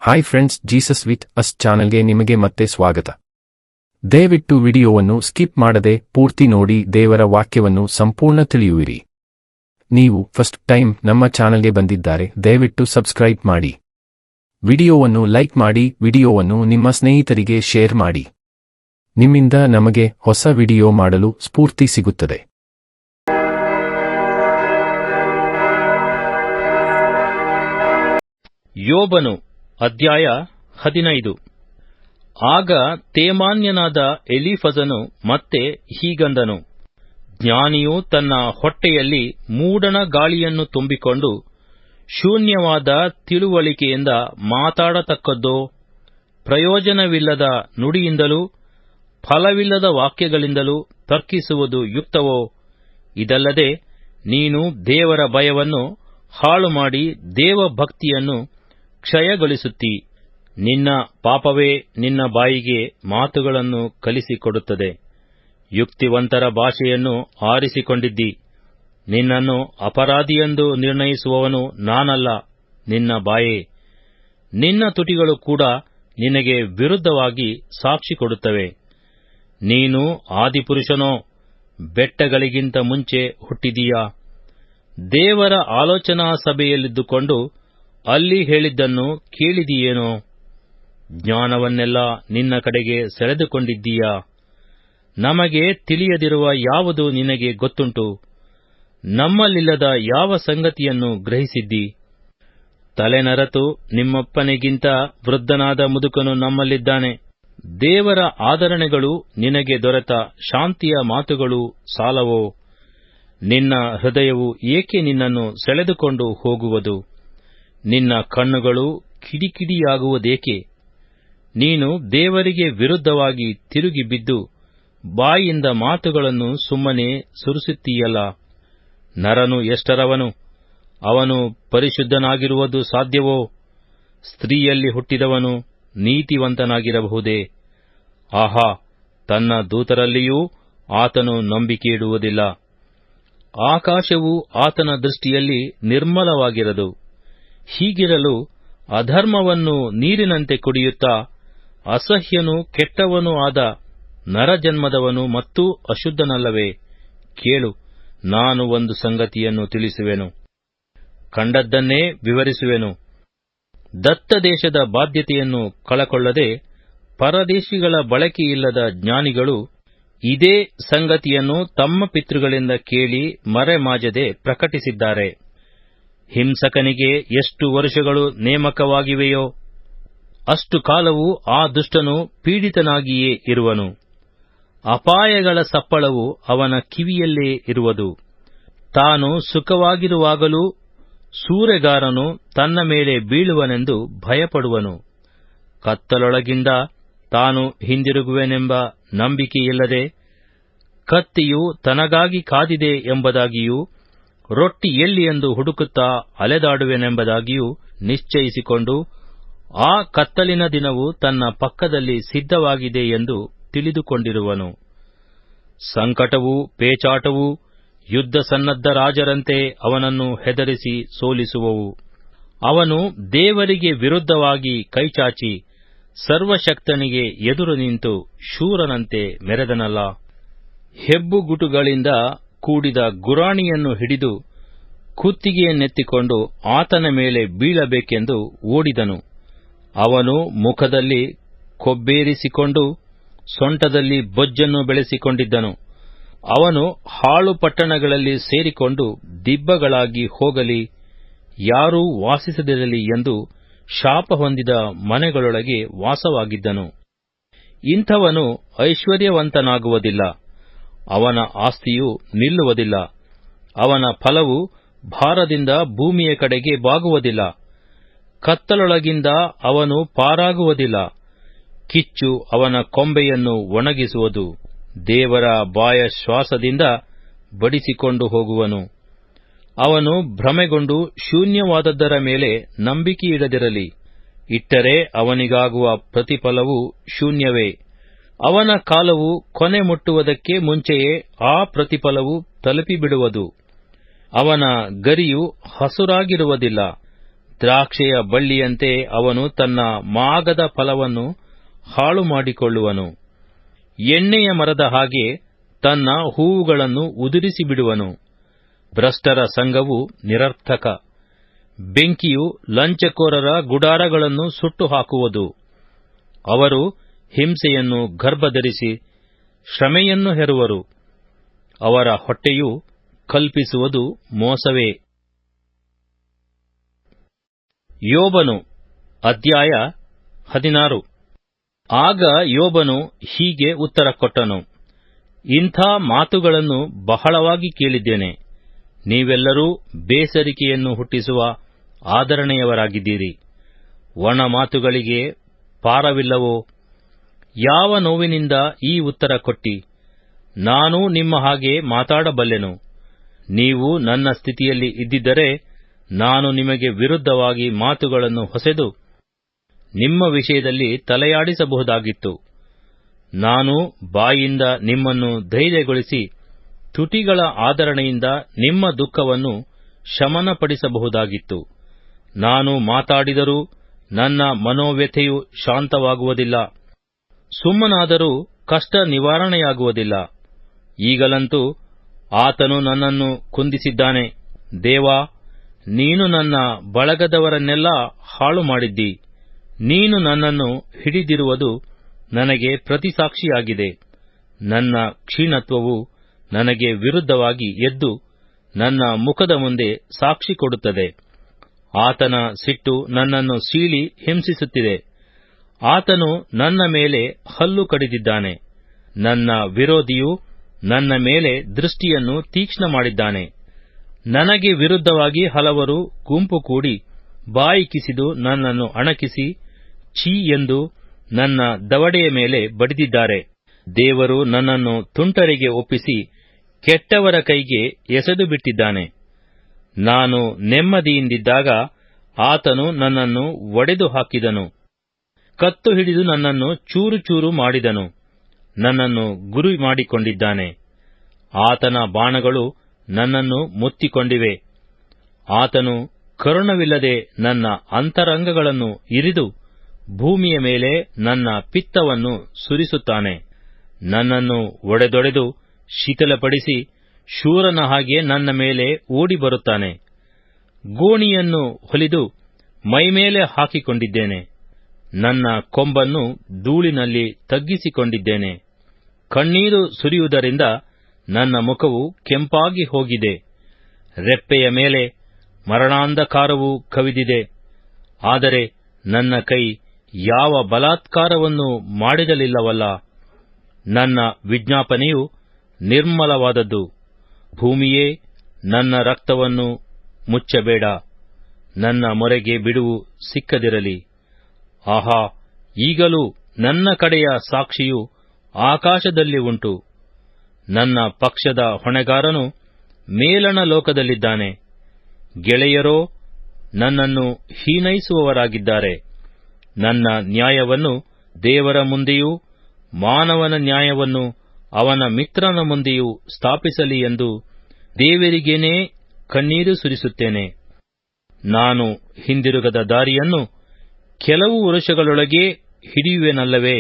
Hi friends, Jesus with us ಚಾನೆಲ್ಗೆ ನಿಮಗೆ ಮತ್ತೆ ಸ್ವಾಗತ. ದಯವಿಟ್ಟು ವಿಡಿಯೋವನ್ನು ಸ್ಕಿಪ್ ಮಾಡದೆ ಪೂರ್ತಿ ನೋಡಿ ದೇವರ ವಾಕ್ಯವನ್ನು ಸಂಪೂರ್ಣ ತಿಳಿಯುವಿರಿ. ನೀವು ಫಸ್ಟ್ ಟೈಮ್ ನಮ್ಮ ಚಾನೆಲ್ಗೆ ಬಂದಿದ್ದಾರೆ, ದಯವಿಟ್ಟು ಸಬ್ಸ್ಕ್ರೈಬ್ ಮಾಡಿ. ವಿಡಿಯೋವನ್ನು ಲೈಕ್ ಮಾಡಿ, ವಿಡಿಯೋವನ್ನು ನಿಮ್ಮ ಸ್ನೇಹಿತರಿಗೆ ಶೇರ್ ಮಾಡಿ. ನಿಮ್ಮಿಂದ ನಮಗೆ ಹೊಸ ವಿಡಿಯೋ ಮಾಡಲು ಸ್ಫೂರ್ತಿ ಸಿಗುತ್ತದೆ. ಯೋಬನು ಅಧ್ಯಾಯ 15. ಆಗ ತೇಮಾನ್ಯನಾದ ಎಲೀಫಜನು ಮತ್ತೆ ಹೀಗಂದನು, ಜ್ಞಾನಿಯು ತನ್ನ ಹೊಟ್ಟೆಯಲ್ಲಿ ಮೂಡಣ ಗಾಳಿಯನ್ನು ತುಂಬಿಕೊಂಡು ಶೂನ್ಯವಾದ ತಿಳುವಳಿಕೆಯಿಂದ ಮಾತಾಡತಕ್ಕದ್ದೋ? ಪ್ರಯೋಜನವಿಲ್ಲದ ನುಡಿಯಿಂದಲೂ ಫಲವಿಲ್ಲದ ವಾಕ್ಯಗಳಿಂದಲೂ ತರ್ಕಿಸುವುದು ಯುಕ್ತವೋ? ಇದಲ್ಲದೆ ನೀನು ದೇವರ ಭಯವನ್ನು ಹಾಳುಮಾಡಿ ದೇವಭಕ್ತಿಯನ್ನು ಕ್ಷಯಗೊಳಿಸುತ್ತೀ. ನಿನ್ನ ಪಾಪವೇ ನಿನ್ನ ಬಾಯಿಗೆ ಮಾತುಗಳನ್ನು ಕಲಿಸಿಕೊಡುತ್ತದೆ. ಯುಕ್ತಿವಂತರ ಭಾಷೆಯನ್ನು ಆರಿಸಿಕೊಂಡಿದ್ದಿ. ನಿನ್ನನ್ನು ಅಪರಾಧಿಯೆಂದು ನಿರ್ಣಯಿಸುವವನು ನಾನಲ್ಲ, ನಿನ್ನ ಬಾಯೇ. ನಿನ್ನ ತುಟಿಗಳು ಕೂಡ ನಿನಗೆ ವಿರುದ್ಧವಾಗಿ ಸಾಕ್ಷಿ ಕೊಡುತ್ತವೆ. ನೀನು ಆದಿಪುರುಷನೋ? ಬೆಟ್ಟಗಳಿಗಿಂತ ಮುಂಚೆ ಹುಟ್ಟಿದೀಯಾ? ದೇವರ ಆಲೋಚನಾ ಸಭೆಯಲ್ಲಿದ್ದುಕೊಂಡು ಅಲ್ಲಿ ಹೇಳಿದ್ದನ್ನು ಕೇಳಿದೀಯೇನೋ? ಜ್ಞಾನವನ್ನೆಲ್ಲ ನಿನ್ನ ಕಡೆಗೆ ಸೆಳೆದುಕೊಂಡಿದ್ದೀಯಾ? ನಮಗೆ ತಿಳಿಯದಿರುವ ಯಾವುದು ನಿನಗೆ ಗೊತ್ತುಂಟು? ನಮ್ಮಲ್ಲಿಲ್ಲದ ಯಾವ ಸಂಗತಿಯನ್ನು ಗ್ರಹಿಸಿದ್ದಿ? ತಲೆನರತು ನಿಮ್ಮಪ್ಪನಿಗಿಂತ ವೃದ್ಧನಾದ ಮುದುಕನು ನಮ್ಮಲ್ಲಿದ್ದಾನೆ. ದೇವರ ಆದರಣೆಗಳು ನಿನಗೆ ದೊರೆತ ಶಾಂತಿಯ ಮಾತುಗಳು ಸಾಲವೋ? ನಿನ್ನ ಹೃದಯವು ಏಕೆ ನಿನ್ನನ್ನು ಸೆಳೆದುಕೊಂಡು ಹೋಗುವುದು? ನಿನ್ನ ಕಣ್ಣುಗಳು ಕಿಡಿಕಿಡಿಯಾಗುವುದೇಕೆ? ನೀನು ದೇವರಿಗೆ ವಿರುದ್ಧವಾಗಿ ತಿರುಗಿ ಬಿದ್ದು ಬಾಯಿಂದ ಮಾತುಗಳನ್ನು ಸುಮ್ಮನೆ ಸುರಿಸುತ್ತೀಯಲ್ಲ. ನರನು ಎಷ್ಟರವನು? ಅವನು ಪರಿಶುದ್ಧನಾಗಿರುವುದು ಸಾಧ್ಯವೋ? ಸ್ತ್ರೀಯಲ್ಲಿ ಹುಟ್ಟಿದವನು ನೀತಿವಂತನಾಗಿರಬಹುದೇ? ಆಹಾ, ತನ್ನ ದೂತರಲ್ಲಿಯೂ ಆತನು ನಂಬಿಕೆಯಿಡುವುದಿಲ್ಲ. ಆಕಾಶವು ಆತನ ದೃಷ್ಟಿಯಲ್ಲಿ ನಿರ್ಮಲವಾಗಿರದು. ಹೀಗಿರಲು ಅಧರ್ಮವನ್ನು ನೀರಿನಂತೆ ಕುಡಿಯುತ್ತಾ ಅಸಹ್ಯನೂ ಕೆಟ್ಟವನೂ ಆದ ನರಜನ್ಮದವನು ಮತ್ತೂ ಅಶುದ್ಧನಲ್ಲವೇ? ಕೇಳು, ನಾನು ಒಂದು ಸಂಗತಿಯನ್ನು ತಿಳಿಸುವೆನು, ಕಂಡದ್ದನ್ನೇ ವಿವರಿಸುವೆನು. ದತ್ತ ದೇಶದ ಬಾಧ್ಯತೆಯನ್ನು ಕಳಕೊಳ್ಳದೆ ಪರದೇಶಿಗಳ ಬಳಕೆಯಿಲ್ಲದ ಜ್ಞಾನಿಗಳು ಇದೇ ಸಂಗತಿಯನ್ನು ತಮ್ಮ ಪಿತೃಗಳಿಂದ ಕೇಳಿ ಮರೆಮಾಚದೆ ಪ್ರಕಟಿಸಿದ್ದಾರೆ. ಹಿಂಸಕನಿಗೆ ಎಷ್ಟು ವರುಷಗಳು ನೇಮಕವಾಗಿವೆಯೋ ಅಷ್ಟು ಕಾಲವು ಆ ದುಷ್ಟನು ಪೀಡಿತನಾಗಿಯೇ ಇರುವನು. ಅಪಾಯಗಳ ಸಪ್ಪಳವು ಅವನ ಕಿವಿಯಲ್ಲೇ ಇರುವುದು. ತಾನು ಸುಖವಾಗಿರುವಾಗಲೂ ಸೂರೆಗಾರನು ತನ್ನ ಮೇಲೆ ಬೀಳುವನೆಂದು ಭಯಪಡುವನು. ಕತ್ತಲೊಳಗಿಂದ ತಾನು ಹಿಂದಿರುಗುವೆನೆಂಬ ನಂಬಿಕೆಯಿಲ್ಲದೆ ಕತ್ತಿಯು ತನಗಾಗಿ ಕಾದಿದೆ ಎಂಬುದಾಗಿಯೂ ರೊಟ್ಟಿ ಎಲ್ಲಿ ಎಂದು ಹುಡುಕುತ್ತಾ ಅಲೆದಾಡುವೆನೆಂಬುದಾಗಿಯೂ ನಿಶ್ಚಯಿಸಿಕೊಂಡು ಆ ಕತ್ತಲಿನ ದಿನವು ತನ್ನ ಪಕ್ಕದಲ್ಲಿ ಸಿದ್ಧವಾಗಿದೆ ಎಂದು ತಿಳಿದುಕೊಂಡಿರುವನು. ಸಂಕಟವೂ ಪೇಚಾಟವೂ ಯುದ್ಧ ಸನ್ನದ್ಧ ರಾಜರಂತೆ ಅವನನ್ನು ಹೆದರಿಸಿ ಸೋಲಿಸುವವು. ಅವನು ದೇವರಿಗೆ ವಿರುದ್ಧವಾಗಿ ಕೈಚಾಚಿ ಸರ್ವಶಕ್ತನಿಗೆ ಎದುರು ನಿಂತು ಶೂರನಂತೆ ಮೆರೆದನಲ್ಲ. ಹೆಬ್ಬುಗುಟುಗಳಿಂದ ಕೂಡಿದ ಗುರಾಣಿಯನ್ನು ಹಿಡಿದು ಕುತ್ತಿಗೆಯನ್ನೆತ್ತಿಕೊಂಡು ಆತನ ಮೇಲೆ ಬೀಳಬೇಕೆಂದು ಓಡಿದನು. ಅವನು ಮುಖದಲ್ಲಿ ಕೊಬ್ಬೇರಿಸಿಕೊಂಡು ಸೊಂಟದಲ್ಲಿ ಬೊಜ್ಜನ್ನು ಬೆಳೆಸಿಕೊಂಡಿದ್ದನು. ಅವನು ಹಾಳು ಪಟ್ಟಣಗಳಲ್ಲಿ ಸೇರಿಕೊಂಡು ದಿಬ್ಬಗಳಾಗಿ ಹೋಗಲಿ, ಯಾರೂ ವಾಸಿಸದಿರಲಿ ಎಂದು ಶಾಪ ಹೊಂದಿದ ಮನೆಗಳೊಳಗೆ ವಾಸವಾಗಿದ್ದನು. ಇಂಥವನು ಐಶ್ವರ್ಯವಂತನಾಗುವುದಿಲ್ಲ, ಅವನ ಆಸ್ತಿಯು ನಿಲ್ಲುವುದಿಲ್ಲ. ಅವನ ಫಲವು ಭಾರದಿಂದ ಭೂಮಿಯ ಕಡೆಗೆ ಬಾಗುವುದಿಲ್ಲ. ಕತ್ತಲೊಳಗಿಂದ ಅವನು ಪಾರಾಗುವುದಿಲ್ಲ. ಕಿಚ್ಚು ಅವನ ಕೊಂಬೆಯನ್ನು ಒಣಗಿಸುವುದು. ದೇವರ ಬಾಯ ಶ್ವಾಸದಿಂದ ಬಡಿಸಿಕೊಂಡು ಹೋಗುವನು. ಅವನು ಭ್ರಮೆಗೊಂಡು ಶೂನ್ಯವಾದದ್ದರ ಮೇಲೆ ನಂಬಿಕೆಯಿಡದಿರಲಿ. ಇಟ್ಟರೆ ಅವನಿಗಾಗುವ ಪ್ರತಿಫಲವು ಶೂನ್ಯವೇ. ಅವನ ಕಾಲವು ಕೊನೆ ಮುಟ್ಟುವುದಕ್ಕೆ ಮುಂಚೆಯೇ ಆ ಪ್ರತಿಫಲವು ತಲುಪಿಬಿಡುವುದು. ಅವನ ಗರಿಯು ಹಸುರಾಗಿರುವುದಿಲ್ಲ, ದ್ರಾಕ್ಷೆಯ ಬಳ್ಳಿಯಂತೆ ಅವನು ತನ್ನ ಮಾಗದ ಫಲವನ್ನು ಹಾಳು ಮಾಡಿಕೊಳ್ಳುವನು. ಎಣ್ಣೆಯ ಮರದ ಹಾಗೆ ತನ್ನ ಹೂವುಗಳನ್ನು ಉದುರಿಸಿಬಿಡುವನು. ಭ್ರಷ್ಟರ ಸಂಘವು ನಿರರ್ಥಕ. ಬೆಂಕಿಯು ಲಂಚಕೋರರ ಗುಡಾರಗಳನ್ನು ಸುಟ್ಟು ಹಾಕುವುದು. ಅವರು ಹಿಂಸೆಯನ್ನು ಗರ್ಭಧರಿಸಿ ಶ್ರಮೆಯನ್ನು ಹೆರುವರು. ಅವರ ಹೊಟ್ಟೆಯು ಕಲ್ಪಿಸುವುದು ಮೋಸವೇ. ಯೋಬನು ಅಧ್ಯಾಯ 16. ಆಗ ಯೋಬನು ಹೀಗೆ ಉತ್ತರ ಕೊಟ್ಟನು. ಇಂಥ ಮಾತುಗಳನ್ನು ಬಹಳವಾಗಿ ಕೇಳಿದ್ದೇನೆ. ನೀವೆಲ್ಲರೂ ಬೇಸರಿಕೆಯನ್ನು ಹುಟ್ಟಿಸುವ ಆದರಣೆಯವರಾಗಿದ್ದೀರಿ. ಒಣ ಮಾತುಗಳಿಗೆ ಪಾರವಿಲ್ಲವೋ? ಯಾವ ನೋವಿನಿಂದ ಈ ಉತ್ತರ ಕೊಟ್ಟಿ? ನಾನೂ ನಿಮ್ಮ ಹಾಗೆ ಮಾತಾಡಬಲ್ಲೆನು. ನೀವು ನನ್ನ ಸ್ಥಿತಿಯಲ್ಲಿ ಇದ್ದಿದ್ದರೆ ನಾನು ನಿಮಗೆ ವಿರುದ್ಧವಾಗಿ ಮಾತುಗಳನ್ನು ಹೊಸೆದು ನಿಮ್ಮ ವಿಷಯದಲ್ಲಿ ತಲೆಯಾಡಿಸಬಹುದಾಗಿತ್ತು. ನಾನು ಬಾಯಿಂದ ನಿಮ್ಮನ್ನು ಧೈರ್ಯಗೊಳಿಸಿ ತುಟಿಗಳ ಆದರಣೆಯಿಂದ ನಿಮ್ಮ ದುಃಖವನ್ನು ಶಮನಪಡಿಸಬಹುದಾಗಿತ್ತು. ನಾನು ಮಾತಾಡಿದರೂ ನನ್ನ ಮನೋವ್ಯಥೆಯು ಶಾಂತವಾಗುವುದಿಲ್ಲ. ಸುಮ್ಮನಾದರೂ ಕಷ್ಟ ನಿವಾರಣೆಯಾಗುವುದಿಲ್ಲ. ಈಗಲಂತೂ ಆತನು ನನ್ನನ್ನು ಕುಂದಿಸಿದ್ದಾನೆ. ದೇವಾ, ನೀನು ನನ್ನ ಬಳಗದವರನ್ನೆಲ್ಲ ಹಾಳು ಮಾಡಿದ್ದಿ. ನೀನು ನನ್ನನ್ನು ಹಿಡಿದಿರುವುದು ನನಗೆ ಪ್ರತಿಸಾಕ್ಷಿಯಾಗಿದೆ. ನನ್ನ ಕ್ಷೀಣತ್ವವು ನನಗೆ ವಿರುದ್ಧವಾಗಿ ಎದ್ದು ನನ್ನ ಮುಖದ ಮುಂದೆ ಸಾಕ್ಷಿ ಕೊಡುತ್ತದೆ. ಆತನ ಸಿಟ್ಟು ನನ್ನನ್ನು ಸೀಳಿ ಹಿಂಸಿಸುತ್ತಿದೆ. ಆತನು ನನ್ನ ಮೇಲೆ ಹಲ್ಲು ಕಡಿದಿದ್ದಾನೆ. ನನ್ನ ವಿರೋಧಿಯು ನನ್ನ ಮೇಲೆ ದೃಷ್ಟಿಯನ್ನು ತೀಕ್ಷ್ಣ ಮಾಡಿದ್ದಾನೆ. ನನಗೆ ವಿರುದ್ಧವಾಗಿ ಹಲವರು ಗುಂಪು ಕೂಡಿ ಬಾಯಿ ಕಿಸಿದು ನನ್ನನ್ನು ಅಣಕಿಸಿ ಛೀ ಎಂದು ನನ್ನ ದವಡೆಯ ಮೇಲೆ ಬಡಿದಿದ್ದಾರೆ. ದೇವರು ನನ್ನನ್ನು ತುಂಟರಿಗೆ ಒಪ್ಪಿಸಿ ಕೆಟ್ಟವರ ಕೈಗೆ ಎಸೆದು ಬಿಟ್ಟಿದ್ದಾನೆ. ನಾನು ನೆಮ್ಮದಿಯಿಂದಿದ್ದಾಗ ಆತನು ನನ್ನನ್ನು ಒಡೆದು ಹಾಕಿದನು. ಕತ್ತು ಹಿಡಿದು ನನ್ನನ್ನು ಚೂರು ಚೂರು ಮಾಡಿದನು. ನನ್ನನ್ನು ಗುರಿ ಮಾಡಿಕೊಂಡಿದ್ದಾನೆ. ಆತನ ಬಾಣಗಳು ನನ್ನನ್ನು ಮುತ್ತಿಕೊಂಡಿವೆ. ಆತನು ಕರುಣವಿಲ್ಲದೆ ನನ್ನ ಅಂತರಂಗಗಳನ್ನು ಇರಿದು ಭೂಮಿಯ ಮೇಲೆ ನನ್ನ ಪಿತ್ತವನ್ನು ಸುರಿಸುತ್ತಾನೆ. ನನ್ನನ್ನು ಒಡೆದೊಡೆದು ಶಿಥಿಲಪಡಿಸಿ ಶೂರನ ಹಾಗೆ ನನ್ನ ಮೇಲೆ ಓಡಿ ಬರುತ್ತಾನೆ. ಗೋಣಿಯನ್ನು ಹೊಲಿದು ಮೈಮೇಲೆ ಹಾಕಿಕೊಂಡಿದ್ದೇನೆ. ನನ್ನ ಕೊಂಬನ್ನು ಧೂಳಿನಲ್ಲಿ ತಗ್ಗಿಸಿಕೊಂಡಿದ್ದೇನೆ. ಕಣ್ಣೀರು ಸುರಿಯುವುದರಿಂದ ನನ್ನ ಮುಖವು ಕೆಂಪಾಗಿ ಹೋಗಿದೆ. ರೆಪ್ಪೆಯ ಮೇಲೆ ಮರಣಾಂಧಕಾರವು ಕವಿದಿದೆ. ಆದರೆ ನನ್ನ ಕೈ ಯಾವ ಬಲಾತ್ಕಾರವನ್ನು ಮಾಡಿದಲಿಲ್ಲವಲ್ಲ. ನನ್ನ ವಿಜ್ಞಾಪನೆಯು ನಿರ್ಮಲವಾದದ್ದು. ಭೂಮಿಯೇ, ನನ್ನ ರಕ್ತವನ್ನು ಮುಚ್ಚಬೇಡ. ನನ್ನ ಮೊರೆಗೆ ಬಿಡುವು ಸಿಕ್ಕದಿರಲಿ. ಆಹಾ, ಈಗಲೂ ನನ್ನ ಕಡೆಯ ಸಾಕ್ಷಿಯು ಆಕಾಶದಲ್ಲಿ ಉಂಟು. ನನ್ನ ಪಕ್ಷದ ಹೊಣೆಗಾರನು ಮೇಲಣ ಲೋಕದಲ್ಲಿದ್ದಾನೆ. ಗೆಳೆಯರೋ ನನ್ನನ್ನು ಹೀನೈಸುವವರಾಗಿದ್ದಾರೆ. ನನ್ನ ನ್ಯಾಯವನ್ನು ದೇವರ ಮುಂದೆಯೂ ಮಾನವನ ನ್ಯಾಯವನ್ನು ಅವನ ಮಿತ್ರನ ಮುಂದೆಯೂ ಸ್ಥಾಪಿಸಲಿ ಎಂದು ದೇವರಿಗೇನೇ ಕಣ್ಣೀರು ಸುರಿಸುತ್ತೇನೆ. ನಾನು ಹಿಂದಿರುಗದ ದಾರಿಯನ್ನು ಕೆಲವು ವರುಷಗಳೊಳಗೇ ಹಿಡಿಯುವೆನಲ್ಲವೇ?